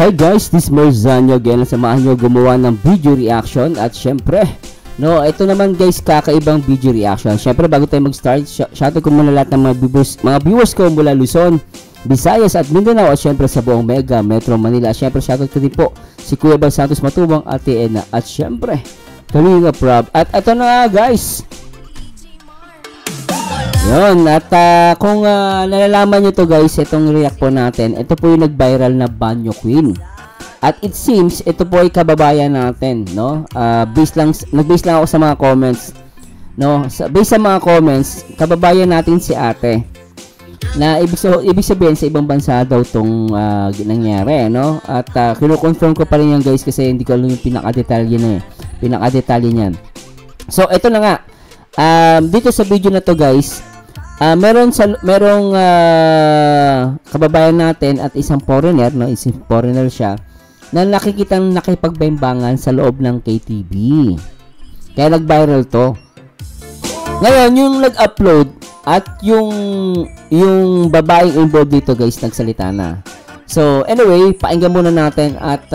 Hi guys, this is Merzanyo again. Samahan nyo gumawa ng video reaction. At syempre, no, ito naman guys, kakaibang video reaction. Syempre, bago tayo mag-start, shoutout ko muna lahat ng mga viewers ko mula Luzon, Visayas at Mindanao. At syempre sa buong Mega Metro Manila. At syempre, shoutout ko din po si Kuya Bal Santos Matubang, Ate Ena. At syempre, Kalinga Prab. At ito na nga guys, yun, at kung nalalaman nyo to guys, itong react po natin, ito po yung nag-viral na Banyo Queen. At it seems, ito po ay kababayan natin, no? Nag-base lang ako sa mga comments, no? Based sa mga comments, kababayan natin si ate. Na ibig sabihin sa ibang bansa daw tong nangyari, no? At kino-confirm ko pa rin yan guys kasi hindi ko alam yung pinaka-detalye na pinaka-detalye niyan. So, ito na nga. Dito sa video na to guys, merong kababayan natin at isang foreigner, no, isang foreigner siya na nakikitang nakipagbembangan sa loob ng KTV. Kaya nag-viral to. Ngayon, yung nag-upload at yung babaeng involved dito guys, nagsalita na. So, anyway, pakinggan muna natin at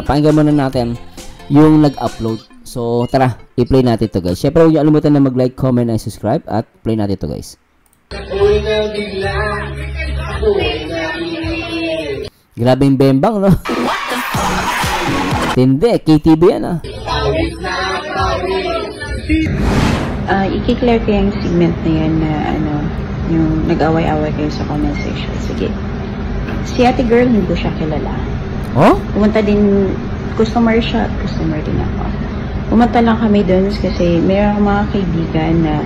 pakinggan muna natin yung nag-upload. So, tara, i-play natin to guys. Syempre, huwag niyo alimutan na mag-like, comment, and subscribe at play natin to guys. Grabe yung bembang, no? Tindi, KTV yan, ah. I-clear ko yung segment na yan na, ano, yung nag-away-away kayo sa comment section. Sige. Si ate girl, hindi ko siya kilala. Oh? Pumunta din, customer siya at customer din ako. Pumunta lang kami doon kasi mayroong mga kaibigan na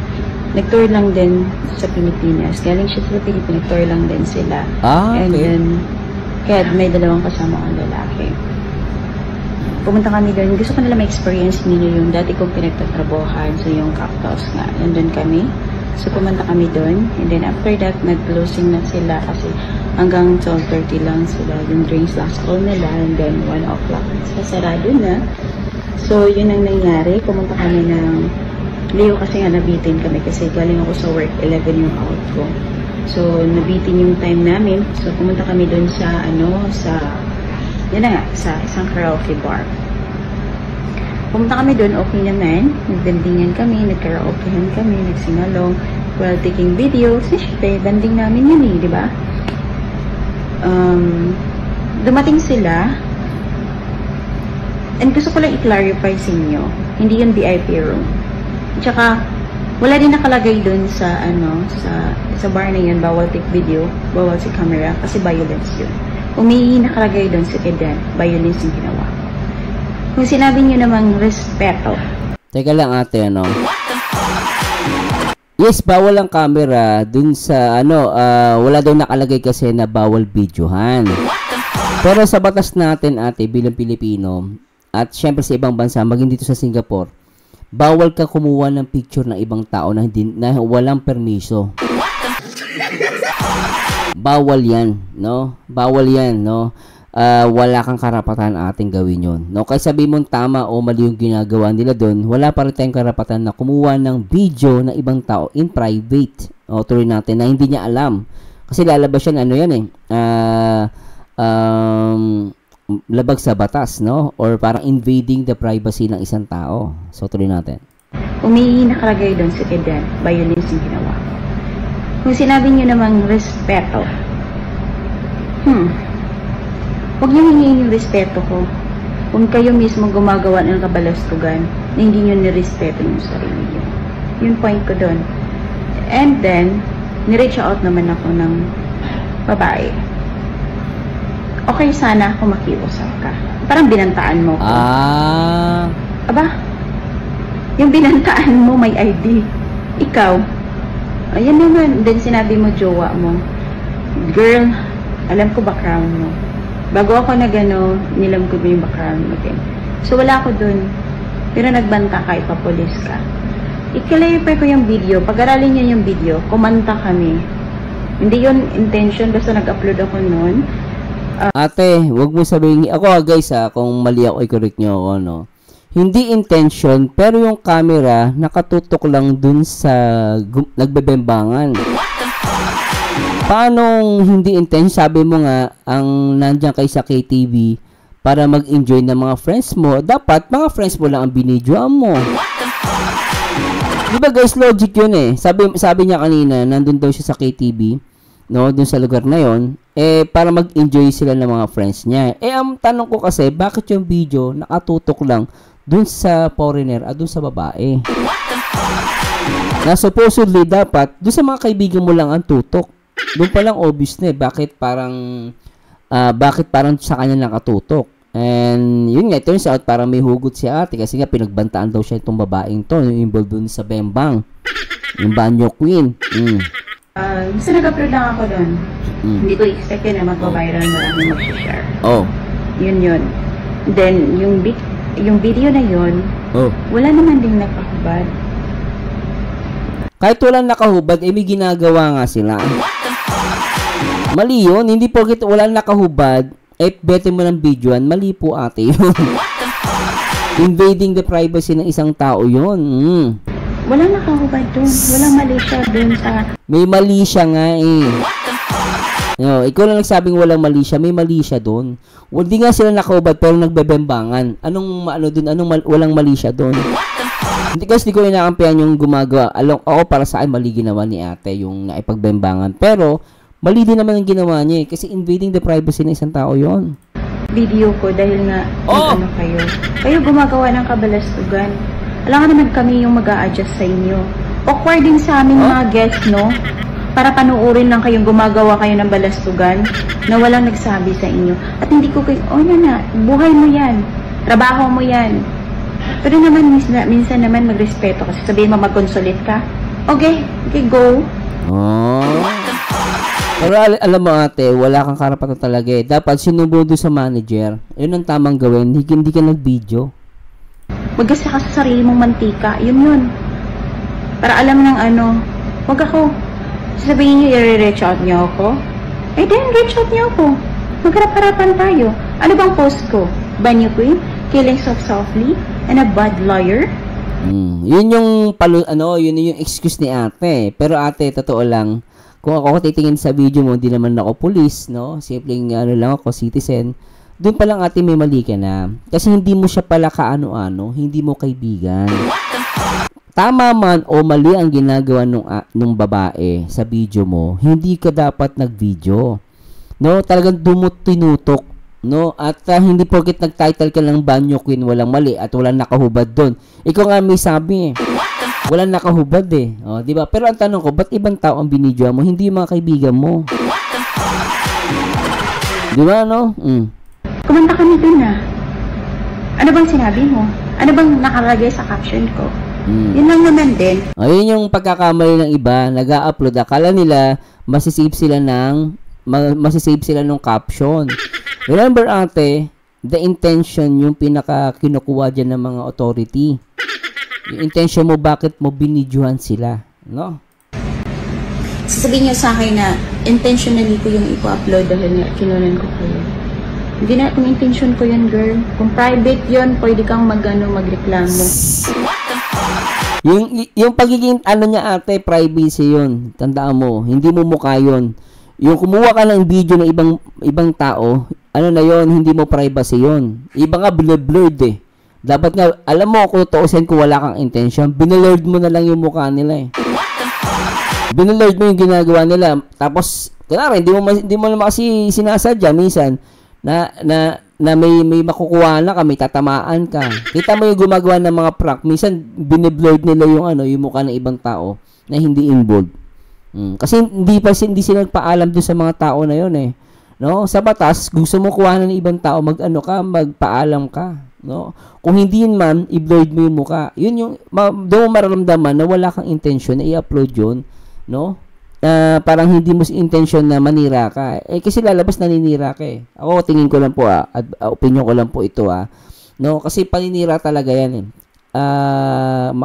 nag-tour lang din sa Pilipinas. Galing siya sa Pilipinas, nag-tour lang din sila. Okay. And then, kaya may dalawang kasama kong lalaki. Pumunta kami doon. Gusto ko nila ma-experience nila yung dati kong pinagtatrabuhan. So, yung Cactus nga. Nandun kami. So, pumunta kami doon. And then, after that, nag-closing na sila kasi hanggang 12:30 lang sila. Yung drinks last call nila. And then, 1 o'clock. Sasarado na. So, yun ang nangyari. Pumunta kami ng Leo kasi nga nabitin kami kasi galing ako sa work, 11 yung out ko. So, nabitin yung time namin. So, pumunta kami doon sa, yan na nga, sa isang karaoke bar. Pumunta kami doon, okay naman. Nagbandingan kami, nagkaraokehan kami, nagsingalong while taking videos. Siyempre, banding namin yun eh, di ba? Dumating sila. And gusto ko lang i-clarify sa inyo, hindi yun VIP room. Tsaka, wala din nakalagay dun sa, sa bar na yun, bawal take video, bawal si camera, kasi violence yun. Kung may nakalagay dun sa Eden, violence yung ginawa. Kung sinabi nyo namang respeto. Teka lang ate, ano? Yes, bawal ang camera dun sa, wala daw nakalagay kasi na bawal videohan. Pero sa batas natin ate, bilang Pilipino, at syempre sa ibang bansa, maging dito sa Singapore, bawal ka kumuha ng picture ng ibang tao na walang permiso. Bawal yan, no? Bawal yan, no? Wala kang karapatan ating gawin yon, no? Kaya sabihin mong tama o mali yung ginagawa nila doon, wala pa rin tayong karapatan na kumuha ng video ng ibang tao in private. O tuloy natin na hindi niya alam. Kasi lalabas yan, labag sa batas, no? Or parang invading the privacy ng isang tao. So, tuloy natin. Kung may nakalagay doon sa Eden, violence yung ginawa. Kung sinabi nyo namang respeto, huwag nyo hingin yung respeto ko. Kung kayo mismo gumagawa ng kabalastugan, na hindi nyo nirespeto yung sarili nyo. Yung point ko doon. And then, nireach out naman ako ng babae. Okay sana kung makiusap ka. Parang binantaan mo ko. Aba, yung binantaan mo may ID. Ikaw, ayan naman. Then sinabi mo, jowa mo, girl, alam ko background mo. Bago ako nilam ko yung background mo din. So wala ako dun. Pero nagbanta ka, ipapulis ka. I-clarify ko yung video. Pag-aralin niyo yung video, kumanta kami. Hindi yun intention, basta nag-upload ako noon. Ate, wag mo sabihin, ako guys kung mali ako, i-correct nyo ako, no? Hindi intention, pero yung camera nakatutok lang dun sa nagbebembangan. Paanong hindi intense? Sabi mo nga, ang nandiyan kay sa KTV para mag-enjoy ng mga friends mo. Dapat, mga friends mo lang ang binidyoan mo. Diba guys, logic yun eh. Sabi niya kanina, nandun daw siya sa KTV, no, dun sa lugar na yon, para mag-enjoy sila ng mga friends niya. Ang tanong ko kasi, bakit yung video nakatutok lang dun sa foreigner at dun sa babae? Na supposedly dapat, dun sa mga kaibigan mo lang ang tutok. Doon pa lang obvious na eh. Bakit parang sa kanya nakatutok? And yun nga, turns out parang may hugot si ate kasi nga pinagbantaan daw siya itong babaeng to, yung involved dun sa Bembang, yung Banyo Queen. Gusto nag-upload lang ako doon. Hindi ko expect yun na mag-viral, maraming mag-share. Oh. Yun. Then, yung video na yun, wala naman ding nakahubad. Kahit walang nakahubad, may ginagawa nga sila. Mali yun. Hindi porket walang nakahubad, bete mo ng videoan, mali po ate yun. Invading the privacy ng isang tao yun. Walang nakahubad dun. Walang mali siya dun sa... May mali siya nga eh. No, ikaw lang nagsabing walang mali siya, may mali siya doon. Hindi nga sila nakahubad pero nagbebembangan. Walang mali siya doon. Hindi ko inakampihan yung gumagawa. Ako para sa akin mali ginawa ni ate yung naipagbembangan. Pero mali din naman ang ginawa niya eh, kasi invading the privacy ng isang tao yon. Video ko dahil nga kayo gumagawa ng kabalastugan. Alam ka naman kami yung mag-a-adjust sa inyo. Awkward din sa aming mga guests, no? Para panuorin lang kayong gumagawa kayo ng balastugan na walang nagsabi sa inyo. At hindi ko kayo, buhay mo yan. Trabaho mo yan. Pero naman, minsan naman magrespeto kasi sabihin mo mag-consolate ka. Okay, go. Pero alam mo ate, wala kang karapatan talaga eh. Dapat sinubo doon sa manager. Yun ang tamang gawin. Hindi ka nag-video. Magkasa ka sa sarili mong mantika. Yun. Para alam ng wag ako. Sabihin niyo, i-reach out niyo ako. Then, reach out niyo ako. Magharap-harapan tayo. Ano bang post ko? Banyo Queen? Killing softly? And a bad liar? Yun yung yun yung excuse ni ate. Pero ate, totoo lang, kung ako titingin sa video mo, hindi naman ako police, no? Simpleng lang ako, citizen. Doon pa lang ate may mali ka na. Kasi hindi mo siya pala kaano-ano, hindi mo kaibigan. Tama man o mali ang ginagawa nung babae sa video mo, hindi ka dapat nag-video. No, talagang tinutok, no? At hindi porket nag-title ka ng Banyo Queen, walang mali at walang nakahubad doon. Ikaw nga may sabi walang nakahubad eh. Di ba? Pero ang tanong ko, ba't ibang tao ang binidyo mo, hindi yung mga kaibigan mo? Di ba, no? Kumanta kami dun Ano bang sinabi mo? Ano bang nakalagay sa caption ko? Yun lang naman din. Ayun yung pagkakamali ng iba, nag-a-upload. Akala nila, masisave sila ng caption. Remember ate, the intention yung pinaka-kinukuha dyan ng mga authority. Yung intention mo, bakit mo binidyohan sila. No? Sasabihin niyo sa akin na intentionally ko yung ipo-upload dahil kinunan ko kayo. Hindi na kung intention ko yun, girl. Kung private yun, pwede kang magreklamo. Yung pagiging niya ate, privacy yun. Tandaan mo, hindi mo mukha yun. Yung kumuha ka ng video ng ibang tao, na yun, hindi mo privacy yun. Iba nga blurred eh. Dapat nga, alam mo, kung tuusin kung wala kang intention, binulurred mo na lang yung mukha nila eh. Binulurred mo yung ginagawa nila. Tapos, kunwari, hindi mo naman kasi sinasadya minsan na may makukuha na ka, may tatamaan ka. Kita mo yung gumagawa ng mga prank. Minsan, biniblurred nila yung mukha ng ibang tao na hindi involved. Kasi hindi sila nagpaalam doon sa mga tao na yun eh. No? Sa batas, gusto mo kuha ng ibang tao, magpaalam ka. No? Kung hindi yun man, i-blurred mo yung mukha. Yun yung, doon mo mararamdaman na wala kang intention na i-upload yun. No? Parang hindi mo intention na manira ka. Kasi lalabas naninira ka eh. Ako, tingin ko lang po opinion ko lang po ito No? Kasi paninira talaga yan eh.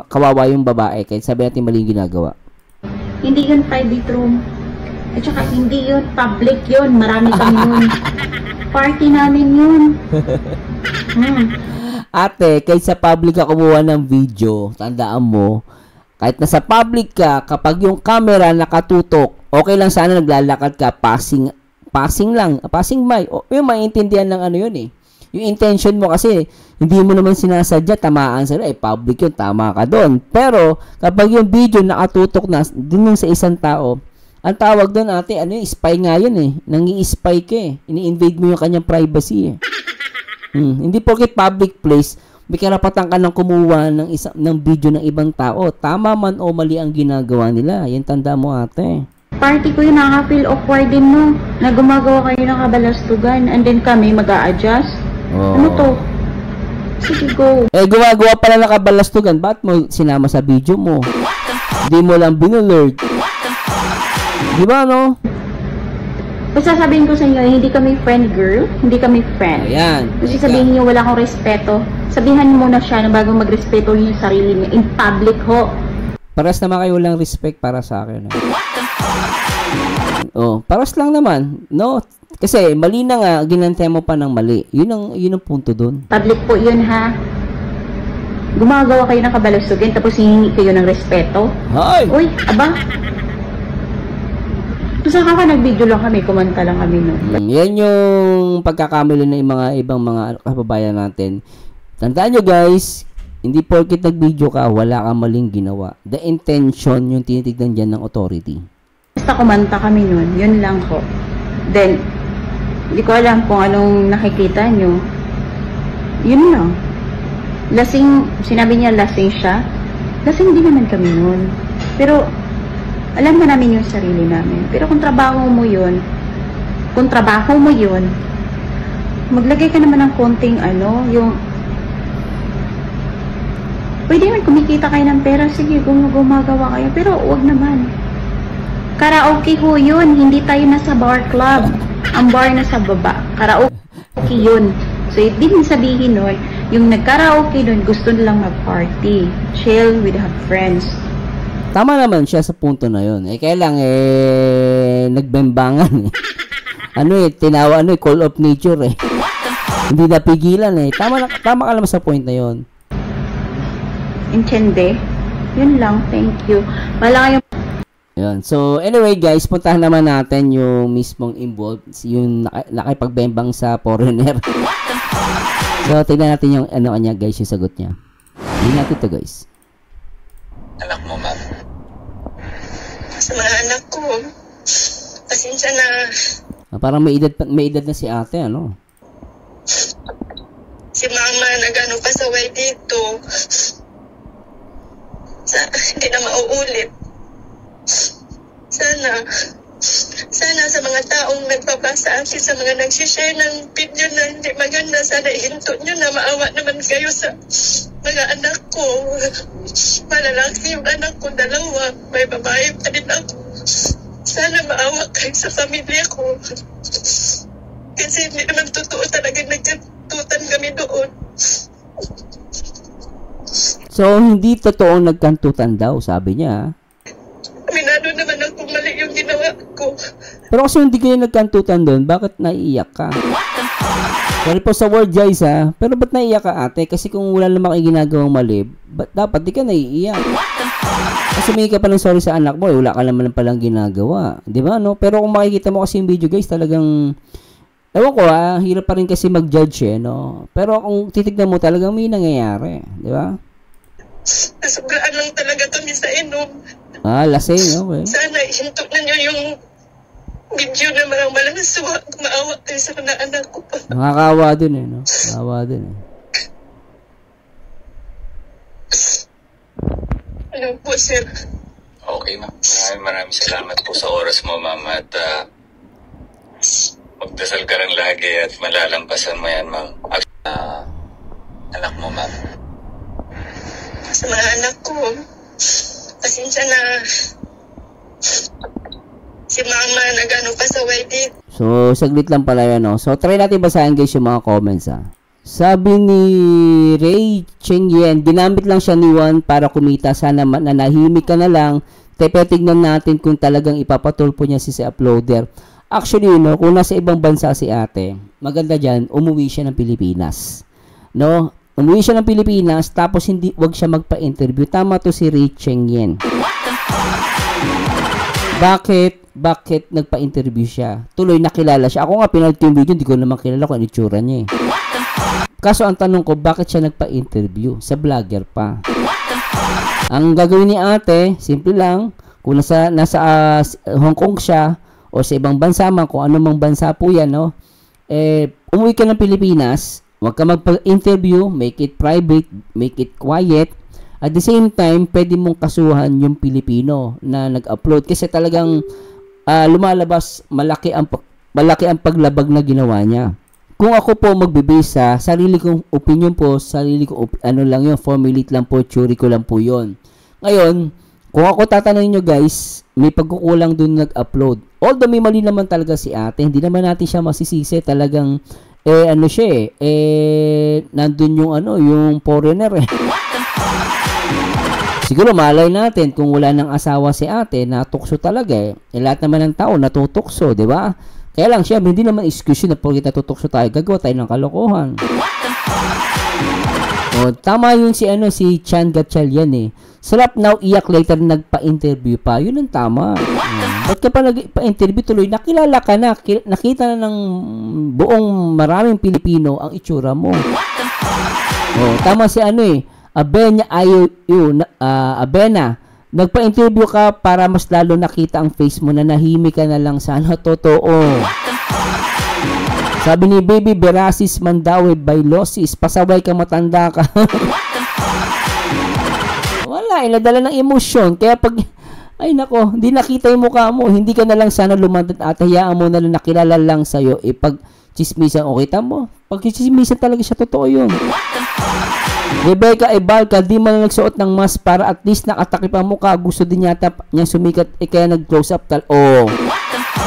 Kawawa yung babae. Kahit sabi natin mali yung ginagawa. Hindi yun private room. At saka hindi yun public yun. Marami kami yun. Party namin yun. Ate, kahit sa public ka kumuha ng video, tandaan mo, Kahit nasa public ka, kapag yung camera nakatutok, okay lang sana naglalakad ka, passing lang, passing by. O, yung maintindihan ng ano yun eh. Yung intention mo kasi, hindi mo naman sinasadya, tamaan sila, public yun, tama ka doon. Pero, kapag yung video nakatutok na, dun sa isang tao, ang tawag doon ate, ano yung spy nga yun eh. Nangi-spy ka eh. Ini-invade mo yung kanyang privacy eh. Hindi porket public place, may karapatan ka nang kumuha ng video ng ibang tao. Tama man o mali ang ginagawa nila. Yan tanda mo ate. Party ko yun, nakaka-feel awkward din no, na gumagawa kayo ng kabalastugan and then kami mag-a-adjust. Oh. Ano to? Sige, go. Gumagawa pala ng kabalastugan. Ba't mo sinama sa video mo? Di mo lang binulord. Di ba, no? Basta sabihin ko sa inyo, hindi kami friend girl, hindi kami friend. Ayan. Kasi sabihin niyo wala akong respeto. Sabihan niyo muna siya na bago magrespeto niyo yung sarili niya. In public ho. Paras naman kayo walang respect para sa akin. Oh, paras lang naman. No? Kasi mali na nga, ginantay mo pa ng mali. Yun ang punto dun. Public po yun ha. Gumagawa kayo ng kabalustugan tapos hihingi kayo ng respeto. Hay! Uy, aba. Basta ka nag-video lang kami, kumanta lang kami no. Yan yung pagkakamali ng mga ibang mga kababayan natin. Tandaan nyo guys, hindi porket nag-video ka, wala kang maling ginawa. The intention yung tinitignan dyan ng authority. Basta kumanta kami nun, yun lang ko. Then, hindi ko alam kung anong nakikita nyo. Yun lang. Lasing, sinabi niya lasing siya. Lasing din naman kami nun. Pero, alam na namin yung sarili namin. Pero kung trabaho mo yun, maglagay ka naman ng konting yung, pwede naman kumikita kayo ng pera, sige, gumagawa kayo. Pero, wag naman. Karaoke ho yun, hindi tayo nasa bar club. Ang bar nasa baba. Karaoke yun. So, ibig sabihin nun, yung nagkaraoke dun, gusto nilang mag-party. Chill with her friends. Tama naman siya sa punto na yun. Kaya lang, nagbembangan tinawa, call of nature Hindi napigilan Tama ka naman sa point na yun. Intende? Yun lang, thank you. Wala kayong Yun. So, anyway guys, puntahan naman natin yung mismong involved, yung nakipagbembang sa foreigner. So, tignan natin yung kanya guys, yung sagot niya. Hindi natin to guys. Anak mo, ma'am. Sa mga anak ko, pasensya na. Parang may edad na si ate, ano? Si mama nag-ano pasaway dito. Hindi na mauulit. Sana sa mga taong nagbabasa akin, sa mga nagsishare ng video na hindi maganda, sana ihinto nyo na maawa naman kayo sa mga anak ko. Malalaki yung anak ko, 2, may babae pa din ako. Sana maawa kayo sa pamilya ko. Kasi hindi naman totoo talaga nagkantutan kami doon. So, hindi totoo nagkantutan daw, sabi niya. Aminado naman ako mali yung ginawa ko. Pero kasi hindi kayo nagkantutan doon, bakit naiiyak ka? Sorry po sa word guys pero ba't naiiyak ka ate? Kasi kung wala naman kayo ginagawang mali, dapat di ka naiiyak. Kasi may ka pa ng sorry sa anak mo, wala ka naman palang ginagawa. Di ba, no? Pero kung makikita mo kasi yung video guys, talagang, ewan ko hirap pa rin kasi mag-judge no? Pero kung titignan mo, talagang may nangyayari. Di ba? Nasugaan lang talaga kami sa inom. Lasing, okay. Sana ihinto na nyo yung video na marang malangaswa. Maawa kayo sa mga anak ko pa. Nakakawa din no? Nakakawa din Ano po, sir? Okay, ma'am. Maraming salamat po sa oras mo, ma'am. At magdasal ka rin lagi at malalampasan mo yan, ma'am. Anak mo, ma'am. Sa mga anak ko, pasensya na. Si mama nag-ano pasaway dito. So, saglit lang pala yan, no? So, try natin basahin guys yung mga comments, Sabi ni Ray Cheng Yen, ginamit lang siya ni Juan para kumita. Sana nanahimik ka na lang. Pero tignan natin kung talagang ipapatulpo niya si uploader. Actually, no, kung nasa ibang bansa si ate, maganda dyan, umuwi siya ng Pilipinas. No? umuwi siya ng Pilipinas, tapos wag siya magpa-interview. Tama to si Ray Cheng Yen. Bakit nagpa-interview siya? Tuloy nakilala siya. Ako nga, pinanood ko yung video, hindi ko naman kilala kung ano itsura niya eh. Kaso ang tanong ko, bakit siya nagpa-interview? Sa vlogger pa. Ang gagawin ni ate, simple lang, kung nasa Hong Kong siya, o sa ibang bansa man, kung anumang bansa po yan, no? Umuwi ka ng Pilipinas, huwag ka magpa-interview, make it private, make it quiet. At the same time, pwede mong kasuhan yung Pilipino na nag-upload kasi talagang lumalabas, malaki ang paglabag na ginawa niya. Kung ako po magbibase sa sarili kong opinion po, ano lang yun, formulate lang po, theory ko lang po yun. Ngayon, kung ako tatanungin nyo guys, may pagkukulang dun nag-upload. Although may mali naman talaga si ate, hindi naman natin siya masisisi, talagang nandun yung yung foreigner eh. Siguro malay natin kung wala nang asawa si ate, natukso talaga eh. Lahat naman ng tao natutukso, di ba? Kaya lang siya, hindi naman excuse na pagkita natutukso tayo, gagawa tayo ng kalokohan. O, tama yun si Chan Gatchalian eh. Sarap now, iyak later, nagpa-interview pa. Yun ang tama. Ba't ka pa nagpa-interview tuloy? Nakilala ka na, nakita na ng buong maraming Pilipino ang itsura mo. O, tama si Abena, nagpa-interview ka para mas lalo nakita ang face mo na nahimik ka na lang sana. Totoo. Sabi ni Baby Berasis Mandawe by Losis, pasaway ka matanda ka. Wala, inadala ng emosyon. Kaya pag, ay nako, hindi nakita yung mukha mo, hindi ka na lang sana lumandat at hayaan mo na lang nakilala lang sa'yo. Pag chismisan, o kita mo, pag chismisan talaga siya, totoo yun. Rebecca Ibalca, di man nagsuot ng mask para at least nakatakip ang mukha. Gusto din yata niya sumikat, kaya nag-close up.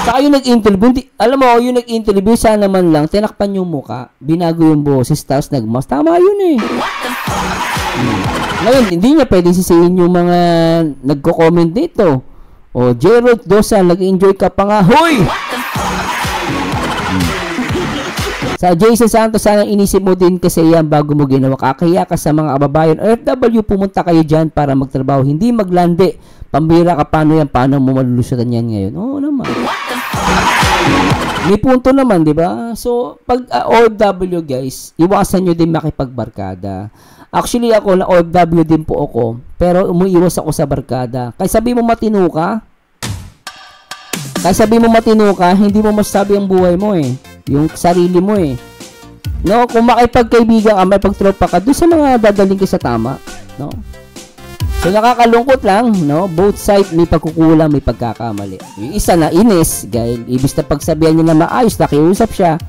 Saka yung nag-interview, alam mo, yung nag-interview, sana man lang, tinakpan yung mukha, binago yung boses, tapos nag-mask. Tama yun eh. Ngayon, hindi niya pwede sisihin yung mga nagko-comment dito. O, Gerald Dosa, nag-enjoy ka pa nga. Hoy! Sa Jason Santos, sana inisip mo din kasi yan bago mo ginawa. Kakahiya ka sa mga kababayan. OFW, pumunta kayo dyan para magtrabaho. Hindi maglande. Pambira ka, paano yan? Paano mo malulusutan yan ngayon? Oo naman. May punto naman, di ba? So, pag OFW guys, iwasan nyo din makipagbarkada. Actually, ako na OFW din po ako. Pero umuiwas ako sa barkada. Kaya sabi mo matino ka, hindi mo masasabi ang buhay mo eh. Yung sarili mo eh. No, kung makipagkaibigan ka, may pagtropa ka, doon sa mga dadaling ka sa tama. No? So, nakakalungkot lang, no? Both sides may pagkukulang, may pagkakamali. Yung isa na inis, dahil ibig na pagsabihan niya na maayos, nakiusap siya,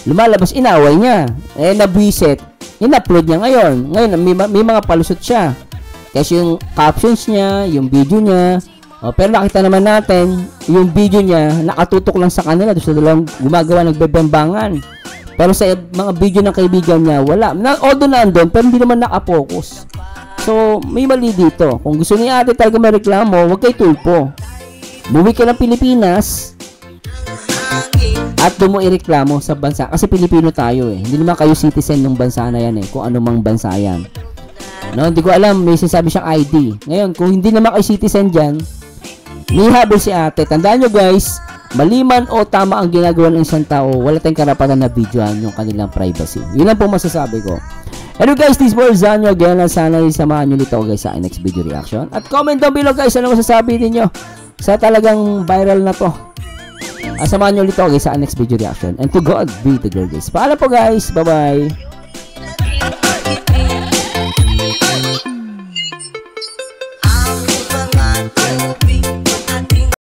lumalabas, inaway niya. Nabwisit. In-upload niya ngayon. Ngayon, may mga palusot siya. Kasi yung captions niya, yung video niya, pero nakita naman natin, yung video niya, nakatutok lang sa kanila. Doon sa dalawang gumagawa, nagbebembangan. Pero sa mga video ng kaibigan niya, wala. Although naandun, pero hindi naman nakapokus. So, may mali dito. Kung gusto ni ate talaga may reklamo, huwag kayo tulpo. Buwi ka ng Pilipinas, at doon mo ireklamo sa bansa. Kasi Pilipino tayo eh. Hindi naman kayo citizen ng bansa na yan eh. Kung anumang bansa yan. No, hindi ko alam, may sinasabi siyang ID. Ngayon, kung hindi naman kayo citizen dyan, may habol si ate. Tandaan nyo guys, maliman o tama ang ginagawa ng isang tao, wala tayong karapatan na videoan yung kanilang privacy. Yun lang po masasabi ko. Anyway guys, this was Zanyo again. Sana isamahan nyo nito guys sa next video reaction. At comment down below guys, ano masasabi ninyo sa talagang viral na to. Samahan nyo ulit guys sa next video reaction. And to God be the glory guys. Paalam po guys. Bye bye.